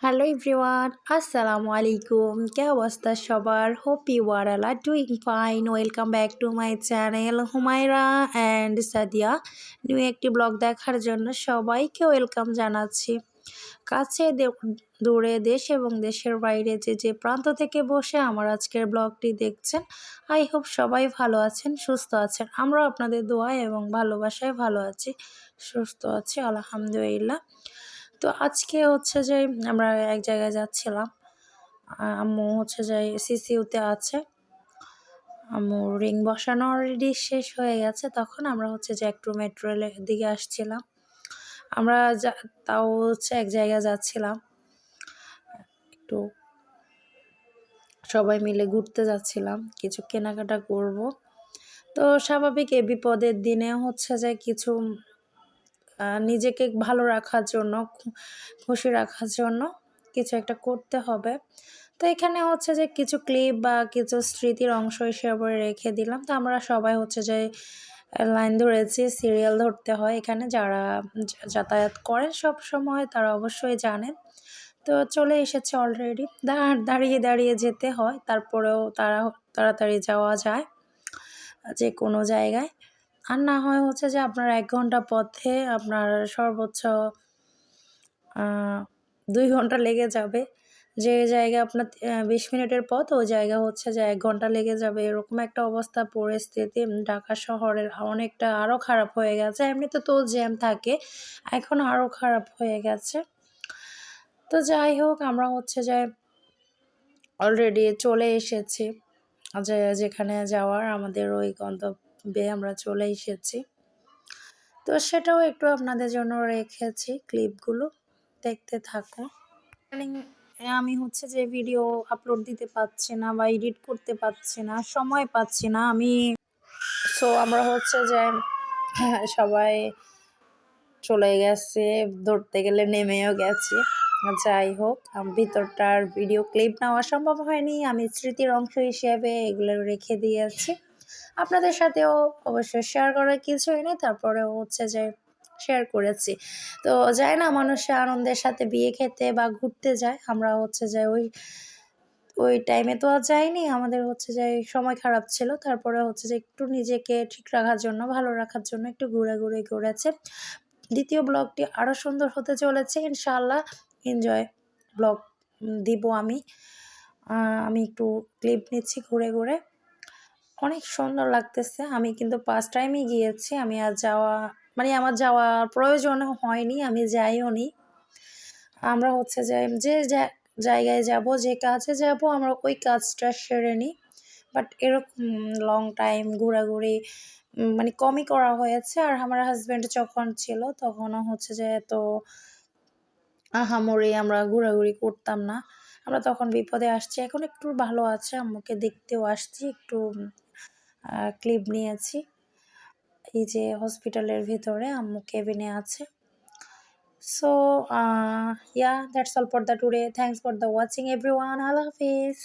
Hello everyone, আসসালামু আলাইকুম। কে অবস্থা সবার? Hope you are all are doing fine. Welcome back to my channel Humaira and Sadia. New একটি ব্লগ দেখার জন্য সবাইকে ওয়েলকাম জানাচ্ছি। কাছে দূরে দেশ এবং দেশের বাইরে যে প্রান্ত থেকে বসে আমার আজকের ব্লগটি দেখছেন, আই হোপ সবাই ভালো আছেন, সুস্থ আছেন। আমরাও আপনাদের দোয়া এবং ভালোবাসায় ভালো আছি, সুস্থ আছি আলহামদুলিল্লাহ। তো আজকে হচ্ছে যে আমরা এক জায়গায় যাচ্ছিলাম। আম্মু হচ্ছে যে সিসিউতে আছে। আম্মুর রিং বসানো অলরেডি শেষ হয়ে গেছে। তখন আমরা হচ্ছে যে একটু মেট্রো রেলের দিকে আসছিলাম। আমরা তাও হচ্ছে এক জায়গায় যাচ্ছিলাম। একটু সবাই মিলে ঘুরতে যাচ্ছিলাম, কিছু কেনাকাটা করব। তো স্বাভাবিক এই বিপদের দিনে হচ্ছে যে কিছু নিজেকে ভালো রাখার জন্য, খুশি রাখার জন্য কিছু একটা করতে হবে। তো এখানে হচ্ছে যে কিছু ক্লিপ বা কিছু স্মৃতির অংশ হিসেবে রেখে দিলাম। তো আমরা সবাই হচ্ছে যে লাইন ধরেছি, সিরিয়াল ধরতে হয় এখানে। যারা যাতায়াত করেন সব সময় তারা অবশ্যই জানেন। তো চলে এসেছে অলরেডি। দাঁড়িয়ে দাঁড়িয়ে যেতে হয়, তারপরেও তাড়াতাড়ি যাওয়া যায় যে কোনো জায়গায়। আর না হয় হচ্ছে যে আপনার ১ ঘন্টা পথে আপনার সর্বোচ্চ ২ ঘন্টা লেগে যাবে। যে জায়গায় আপনার ২০ মিনিটের পথ, ওই জায়গা হচ্ছে যে ১ ঘন্টা লেগে যাবে। এরকম একটা অবস্থা পরিস্থিতি ঢাকা শহরের অনেকটা আরও খারাপ হয়ে গেছে। এমনিতে তো জ্যাম থাকে, এখন আরও খারাপ হয়ে গেছে। তো যাই হোক, আমরা হচ্ছে যে অলরেডি চলে এসেছি যেখানে যাওয়ার, আমাদের ওই গন্তব্যে আমরা চলে এসেছি। তো সেটাও একটু আপনাদের জন্য রেখেছি ক্লিপগুলো, দেখতে থাকুন। আমি হচ্ছে যে ভিডিও আপলোড দিতে পারছি না বা এডিট করতে পারছি না, সময় পাচ্ছি না আমি। আমরা হচ্ছে যে সবাই চলে গেছে, ধরতে গেলে নেমেও গেছি। যাই হোক, ভিতরটার ভিডিও ক্লিপ নেওয়া সম্ভব হয়নি। আমি স্মৃতির অংশ হিসেবে এগুলো রেখে দিয়েছি। আপনাদের সাথেও অবশ্যই শেয়ার করার কিছুই নেই, তারপরেও হচ্ছে যে শেয়ার করেছি। তো যায় না মানুষে আনন্দের সাথে বিয়ে খেতে বা ঘুরতে যায়, আমরা হচ্ছে যে ওই টাইমে তো আর যাইনি। আমাদের হচ্ছে যে সময় খারাপ ছিল, তারপরে হচ্ছে যে একটু নিজেকে ঠিক রাখার জন্য, ভালো রাখার জন্য একটু ঘোরাঘুরি করেছে। দ্বিতীয় ব্লগটি আরও সুন্দর হতে চলেছে ইনশাআল্লাহ। এনজয় ব্লগ দিব আমি। আমি একটু ক্লিপ নিচ্ছি ঘুরে ঘুরে, অনেক সুন্দর লাগতেছে। আমি কিন্তু ফার্স্ট টাইমই গিয়েছি। আমি আর আমার যাওয়ার প্রয়োজনও হয়নি, আমি যাইও নি। আমরা হচ্ছে যে জায়গায় যাব, যে কাজে যাব, আমরা ওই কাজটা সেরে নিই। বাট এরকম লং টাইম ঘোরাঘুরি কমই করা হয়েছে। আর আমার হাজব্যান্ড যখন ছিল তখনও হচ্ছে যে এত আহামরি আমরা ঘোরাঘুরি করতাম না। আমরা তখন বিপদে আসছি, এখন একটু ভালো আছে। আম্মুকে দেখতেও আসছি, একটু ক্লিপ নিয়েছি। এই যে হসপিটালের ভিতরে আম্মু কেবিনে আছে। So, yeah, that's all for the today. Thanks for the watching everyone. Allah Hafiz.